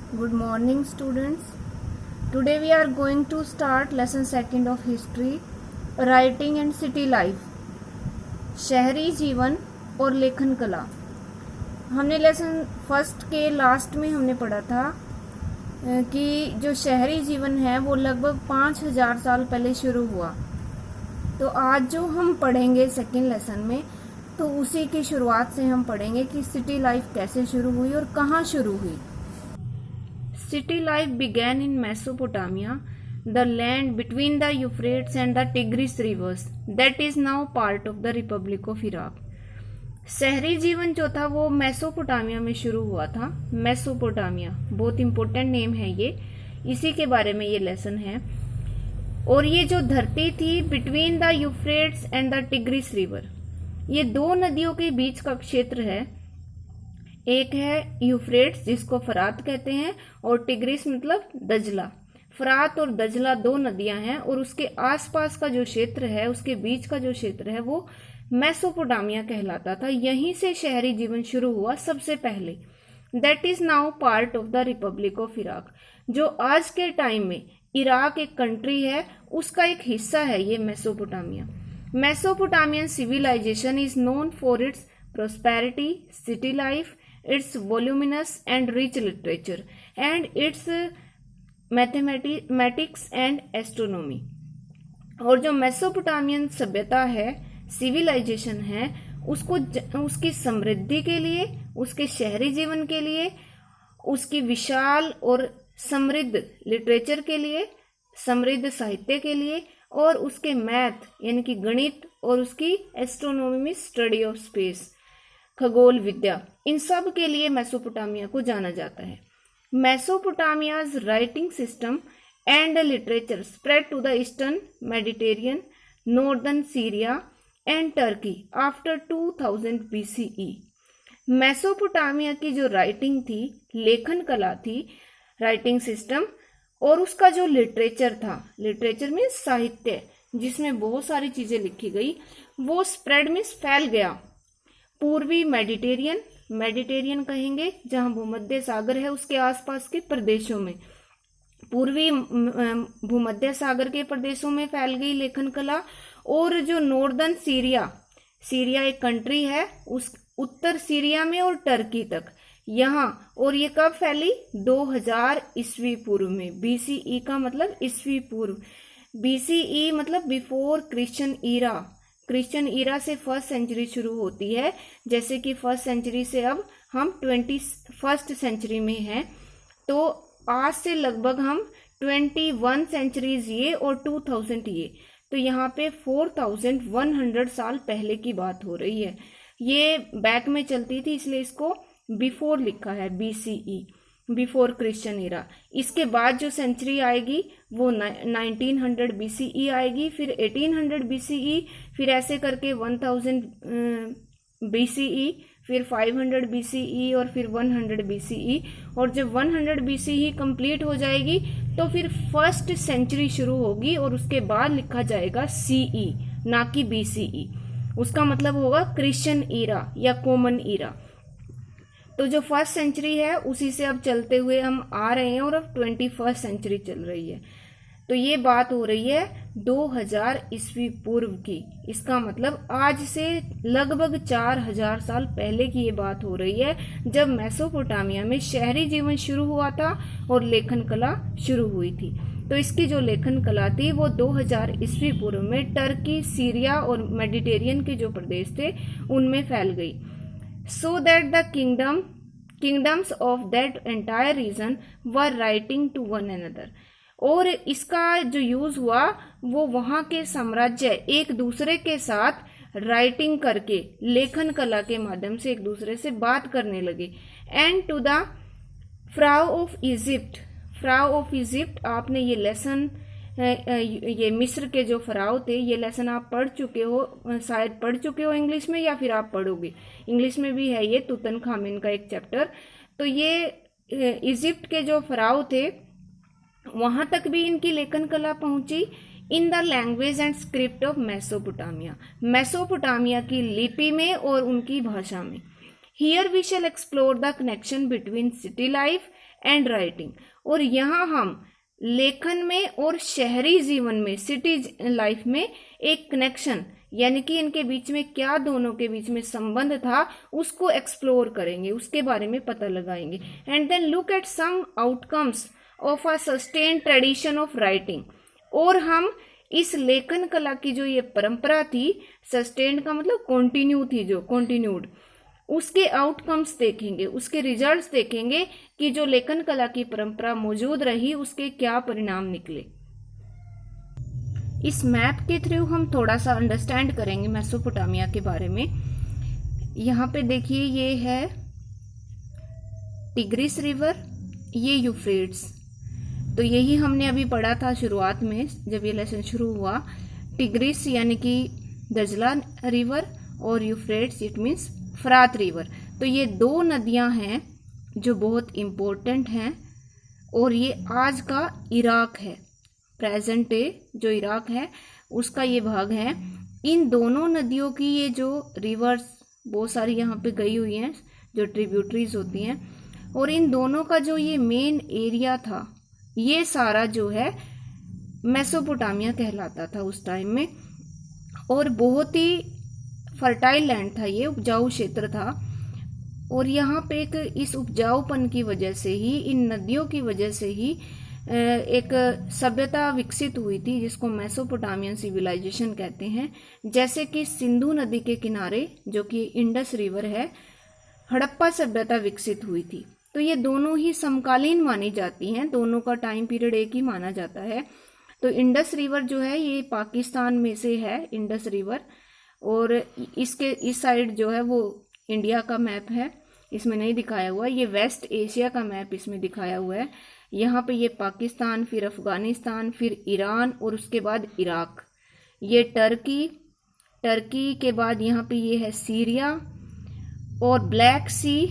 Good morning, students. Today we are going to start lesson second of history, writing and city life. शहरी जीवन और लेखन कला. हमने लेसन फर्स्ट के लास्ट में हमने पढ़ा था कि जो शहरी जीवन है वो लगभग 5000 साल पहले शुरू हुआ. तो आज जो हम पढ़ेंगे सेकेंड लेसन में, तो उसी की शुरुआत से हम पढ़ेंगे कि सिटी लाइफ कैसे शुरू हुई और कहाँ शुरू हुई. City life began in Mesopotamia, the land between the Euphrates and the Tigris rivers, that is now part of the Republic of Iraq. शहरी जीवन जो था वो मेसोपोटामिया में शुरू हुआ था. मेसोपोटामिया बहुत इंपॉर्टेंट नेम है ये, इसी के बारे में ये लेसन है. और ये जो धरती थी between the Euphrates and the tigris river, ये दो नदियों के बीच का क्षेत्र है. एक है यूफ्रेट्स जिसको फरात कहते हैं और टिग्रिस मतलब दजला. फरात और दजला दो नदियां हैं और उसके आसपास का जो क्षेत्र है, उसके बीच का जो क्षेत्र है वो मेसोपोटामिया कहलाता था. यहीं से शहरी जीवन शुरू हुआ सबसे पहले. That is now part of the Republic of Iraq. जो आज के टाइम में इराक एक कंट्री है, उसका एक हिस्सा है ये Mesopotamia. Mesopotamian civilisation is known for its prosperity, city life, its voluminous and rich literature, and its mathematics and astronomy. और जो मेसोपोटामियन सभ्यता है, सिविलाइजेशन है, उसको उसकी समृद्धि के लिए, उसके शहरी जीवन के लिए, उसकी विशाल और समृद्ध लिटरेचर के लिए, समृद्ध साहित्य के लिए, और उसके मैथ यानी कि गणित, और उसकी एस्ट्रोनॉमी में स्टडी ऑफ स्पेस, खगोल विद्या, इन सब के लिए मेसोपोटामिया को जाना जाता है. Mesopotamia's writing system and literature spread to the eastern Mediterranean, northern Syria and Turkey after 2000 BCE. Mesopotamia की जो राइटिंग थी, लेखन कला थी, राइटिंग सिस्टम, और उसका जो लिटरेचर था, लिटरेचर में साहित्य जिसमें बहुत सारी चीजें लिखी गई, वो स्प्रेड में फैल गया. पूर्वी मेडिटेरियन, मेडिटेरियन कहेंगे जहां भूमध्य सागर है उसके आसपास के प्रदेशों में, पूर्वी भूमध्य सागर के प्रदेशों में फैल गई लेखन कला. और जो नॉर्दर्न सीरिया, सीरिया एक कंट्री है, उस उत्तर सीरिया में और टर्की तक यहाँ, और ये कब फैली? 2000 ईस्वी पूर्व में. BCE का मतलब ईस्वी पूर्व, BCE मतलब before Christian era. Christian era से फर्स्ट सेंचुरी शुरू होती है, जैसे कि फर्स्ट सेंचुरी से अब हम 21st सेंचुरी में हैं, तो आज से लगभग हम 21 सेंचुरीज ये और 2000 ये, तो यहाँ पे 4100 साल पहले की बात हो रही है. ये बैक में चलती थी इसलिए इसको बिफोर लिखा है, BCE, बिफोर क्रिश्चियन ईरा. इसके बाद जो सेंचुरी आएगी वो 1900 BCE आएगी, फिर 1800 BCE, फिर ऐसे करके 1000 BCE, फिर 500 BCE और फिर 100 BCE. और जब 100 BCE कंप्लीट हो जाएगी तो फिर फर्स्ट सेंचुरी शुरू होगी और उसके बाद लिखा जाएगा CE, ना कि BCE. उसका मतलब होगा क्रिश्चियन ईरा या कॉमन ईरा. तो जो फर्स्ट सेंचुरी है उसी से अब चलते हुए हम आ रहे हैं और अब 21st सेंचुरी चल रही है. तो ये बात हो रही है 2000 ईस्वी पूर्व की. इसका मतलब आज से लगभग 4000 साल पहले की ये बात हो रही है, जब मेसोपोटामिया में शहरी जीवन शुरू हुआ था और लेखन कला शुरू हुई थी. तो इसकी जो लेखन कला थी वो 2000 ईस्वी पूर्व में टर्की, सीरिया और मेडिटेरियन के जो प्रदेश थे उनमें फैल गई. So that the kingdoms of that entire region were writing to one another. और इसका जो यूज हुआ वो वहां के साम्राज्य एक दूसरे के साथ राइटिंग करके, लेखन कला के माध्यम से एक दूसरे से बात करने लगे. And to the pharaoh of Egypt, pharaoh of Egypt आपने ये लेसन, ये मिस्र के जो फराव थे, ये लेसन आप पढ़ चुके हो, शायद पढ़ चुके हो इंग्लिश में, या फिर आप पढ़ोगे. इंग्लिश में भी है ये तुतनखामेन का एक चैप्टर. तो ये इजिप्ट के जो फराव थे वहां तक भी इनकी लेखन कला पहुंची. In the language and script of Mesopotamia, Mesopotamia की लिपि में और उनकी भाषा में. Here we shall explore the connection between city life and writing. और यहाँ हम लेखन में और शहरी जीवन में, सिटी लाइफ में एक कनेक्शन, यानी कि इनके बीच में क्या दोनों के बीच में संबंध था उसको एक्सप्लोर करेंगे, उसके बारे में पता लगाएंगे। And then look at some outcomes of a sustain tradition of writing. और हम इस लेखन कला की जो ये परंपरा थी, सस्टेन का मतलब कंटिन्यू थी, जो कंटिन्यूड, उसके आउटकम्स देखेंगे, उसके रिजल्ट्स देखेंगे कि जो लेखन कला की परंपरा मौजूद रही उसके क्या परिणाम निकले। इस मैप के थ्रू हम थोड़ा सा अंडरस्टैंड करेंगे मेसोपोटामिया के बारे में। यहाँ पे देखिए, ये है टिग्रिस रिवर, ये यूफ्रेट्स। तो यही हमने अभी पढ़ा था शुरुआत में जब ये लेसन शुरू हुआ। टिग्रिस यानी कि दजला रिवर और यूफ्रेट्स इट मीन्स फरात रिवर। तो ये दो नदियां हैं जो बहुत इम्पोर्टेंट हैं, और ये आज का इराक है, प्रेजेंट डे जो इराक है उसका ये भाग है। इन दोनों नदियों की ये जो रिवर्स बहुत सारी यहाँ पे गई हुई हैं, जो ट्रिब्यूटरीज होती हैं, और इन दोनों का जो ये मेन एरिया था, ये सारा जो है मेसोपोटामिया कहलाता था उस टाइम में। और बहुत ही फर्टाइल लैंड था, ये उपजाऊ क्षेत्र था। और यहाँ पे एक इस उपजाऊपन की वजह से ही, इन नदियों की वजह से ही एक सभ्यता विकसित हुई थी जिसको मेसोपोटामियन सिविलाइजेशन कहते हैं। जैसे कि सिंधु नदी के किनारे जो कि इंडस रिवर है, हड़प्पा सभ्यता विकसित हुई थी। तो ये दोनों ही समकालीन मानी जाती हैं, दोनों का टाइम पीरियड एक ही माना जाता है। तो इंडस रिवर जो है ये पाकिस्तान में से है, इंडस रिवर, और इसके इस साइड जो है वो इंडिया का मैप है, इसमें नहीं दिखाया हुआ। ये वेस्ट एशिया का मैप इसमें दिखाया हुआ है। यहाँ पे ये पाकिस्तान, फिर अफगानिस्तान, फिर ईरान और उसके बाद इराक। ये टर्की के बाद यहाँ पे ये है सीरिया और ब्लैक सी।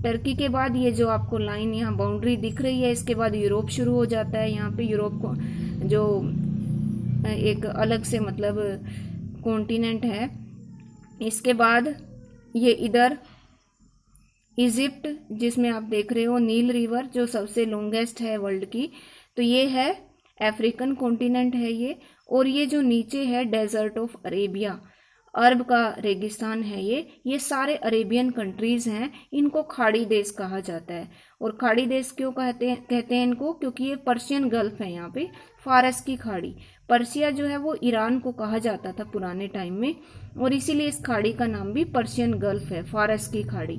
टर्की के बाद ये जो आपको लाइन यहाँ बाउंड्री दिख रही है, इसके बाद यूरोप शुरू हो जाता है। यहाँ पे यूरोप को जो एक अलग से मतलब कॉन्टिनेंट है। इसके बाद ये इधर इजिप्ट, जिसमें आप देख रहे हो नील रिवर जो सबसे लॉन्गेस्ट है वर्ल्ड की, तो ये है अफ्रीकन कॉन्टिनेंट है ये। और ये जो नीचे है डेजर्ट ऑफ अरेबिया, अरब का रेगिस्तान है ये सारे अरेबियन कंट्रीज हैं। इनको खाड़ी देश कहा जाता है। और खाड़ी देश क्यों कहते हैं इनको, क्योंकि ये पर्शियन गल्फ है, यहाँ पे फारस की खाड़ी। पर्सिया जो है वो ईरान को कहा जाता था पुराने टाइम में, और इसीलिए इस खाड़ी का नाम भी पर्शियन गल्फ है, फारस की खाड़ी।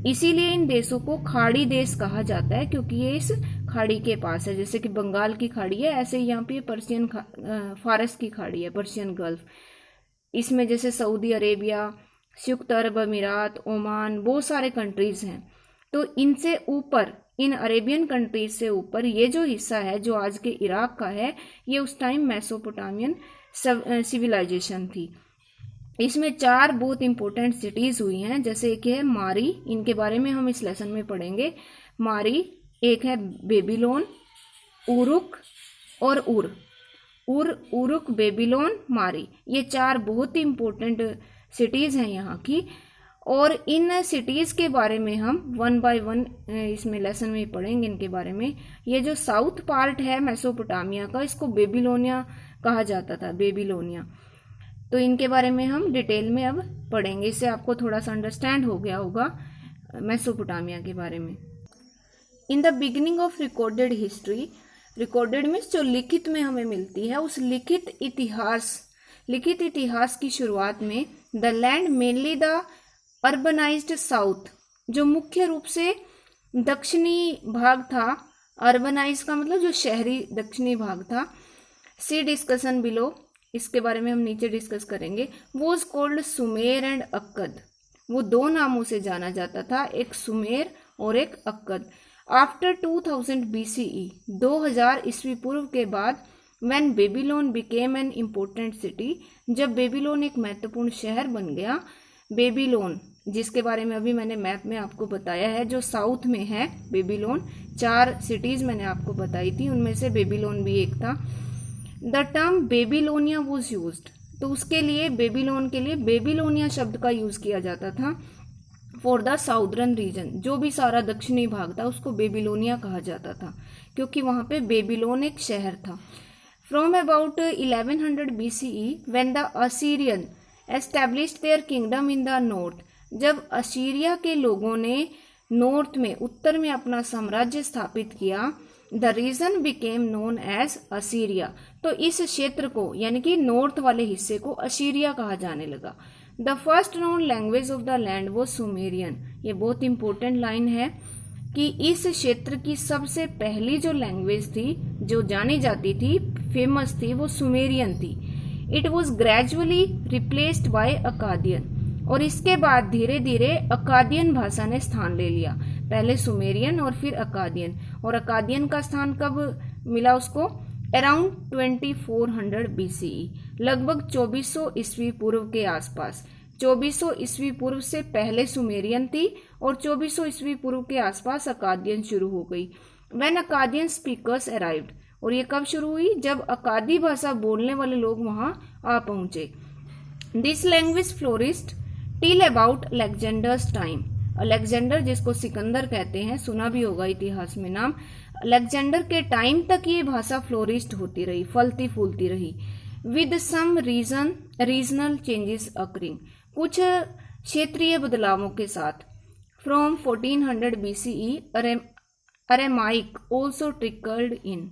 इसीलिए इन देशों को खाड़ी देश कहा जाता है, क्योंकि ये इस खाड़ी के पास है। जैसे कि बंगाल की खाड़ी है, ऐसे ही यहाँ पे पर्शियन फारस की खाड़ी है, पर्शियन गल्फ। इसमें जैसे सऊदी अरेबिया, संयुक्त अरब अमीरात, ओमान, बहुत सारे कंट्रीज हैं। तो इनसे ऊपर, इन अरेबियन कंट्रीज से ऊपर ये जो हिस्सा है जो आज के इराक का है, ये उस टाइम मेसोपोटामियन सिविलाइजेशन थी। इसमें 4 बहुत इंपॉर्टेंट सिटीज हुई हैं। जैसे एक है मारी, इनके बारे में हम इस लेसन में पढ़ेंगे। मारी, एक है बेबीलोन, उरुक और उरुक, बेबीलोन, मारी, ये 4 बहुत ही इंपॉर्टेंट सिटीज हैं यहाँ की। और इन सिटीज के बारे में हम 1 बाय 1 इसमें लेसन में पढ़ेंगे इनके बारे में। ये जो साउथ पार्ट है मेसोपोटामिया का, इसको बेबीलोनिया कहा जाता था, बेबीलोनिया। तो इनके बारे में हम डिटेल में अब पढ़ेंगे। इससे आपको थोड़ा सा अंडरस्टैंड हो गया होगा मेसोपोटामिया के बारे में। In the beginning of recorded history, recorded means जो लिखित में हमें मिलती है, उस लिखित इतिहास की शुरुआत में the land mainly the urbanised south, जो मुख्य रूप से दक्षिणी भाग था, अर्बनाइज का मतलब जो शहरी दक्षिणी भाग था। सी डिस्कशन बिलो, इसके बारे में हम नीचे डिस्कस करेंगे। Was called Sumer and Akkad, वो 2 नामों से जाना जाता था, एक सुमेर और एक अक्कद। आफ्टर 2000 BCE, 2000 ईस्वी पूर्व के बाद, when Babylon became an important city, जब बेबीलोन एक महत्वपूर्ण शहर बन गया। बेबीलोन, जिसके बारे में अभी मैंने मैप में आपको बताया है, जो साउथ में है बेबीलोन। 4 सिटीज मैंने आपको बताई थी, उनमें से बेबीलोन भी एक था। The term Babylonia was used, तो उसके लिए बेबीलोन के लिए बेबीलोनिया शब्द का यूज किया जाता था। फॉर द साउदर्न रीजन, जो भी सारा दक्षिणी भाग था उसको बेबीलोनिया कहा जाता था, क्योंकि वहां पे बेबीलोन एक शहर था। From about 1100 BCE when the Assyrian established there kingdom in the north, जब असीरिया के लोगों ने नॉर्थ में, उत्तर में अपना साम्राज्य स्थापित किया, the region became known as Assyria, तो इस क्षेत्र को यानी कि नॉर्थ वाले हिस्से को असीरिया कहा जाने लगा। The first known language of the land वो सुमेरियन, ये बहुत इंपॉर्टेंट लाइन है कि इस क्षेत्र की सबसे पहली जो लैंग्वेज थी, जो जानी जाती थी, फेमस थी, वो सुमेरियन थी। It was gradually replaced by Akkadian, और इसके बाद धीरे धीरे अकादियन भाषा ने स्थान ले लिया, पहले सुमेरियन और फिर अकादियन। और अकादियन का स्थान कब मिला उसको? अराउंड 2400 BCE, लगभग 2400 ईस्वी पूर्व के आसपास। 2400 ईस्वी पूर्व से पहले सुमेरियन थी और 2400 ईस्वी पूर्व के आसपास अकादियन शुरू हो गई। व्हेन अकादियन स्पीकर्स अराइव्ड, और ये कब शुरू हुई? जब अकादी भाषा बोलने वाले लोग वहां आ पहुंचे। This language flourished till about Alexander's time, Alexander जिसको सिकंदर कहते हैं, सुना भी होगा इतिहास में नाम, अलेक्जेंडर के टाइम तक ये भाषा फ्लोरिस्ट होती रही, फलती फूलती रही। With some regional changes occurring, कुछ क्षेत्रीय बदलावों के साथ। From 1400 BCE Aramaic also trickled in,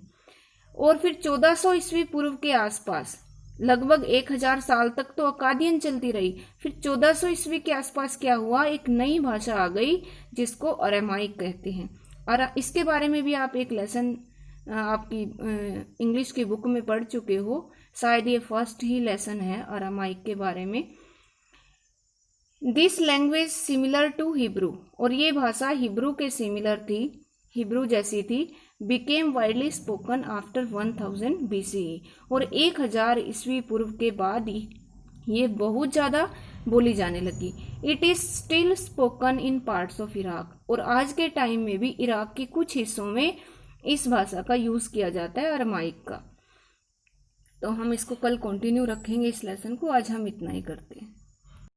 और फिर 1400 ईस्वी पूर्व के आसपास लगभग 1000 साल तक तो अकादियन चलती रही। फिर 1400 ईस्वी के आसपास क्या हुआ? एक नई भाषा आ गई जिसको अरेमाइक कहते हैं। और इसके बारे में भी आप एक लेसन आपकी इंग्लिश की बुक में पढ़ चुके हो, शायद ये फर्स्ट ही लेसन है अरामाइक के बारे में। This language similar to Hebrew, और ये भाषा हिब्रू के सिमिलर थी, हिब्रू जैसी थी। Became widely spoken after 1000 BCE, और 1000 ईस्वी पूर्व के बाद ही ये बहुत ज्यादा बोली जाने लगी। It is still spoken in parts of Iraq, और आज के टाइम में भी इराक के कुछ हिस्सों में इस भाषा का यूज किया जाता है, अरामाइक का। तो हम इसको कल कंटिन्यू रखेंगे इस लेसन को, आज हम इतना ही करते हैं।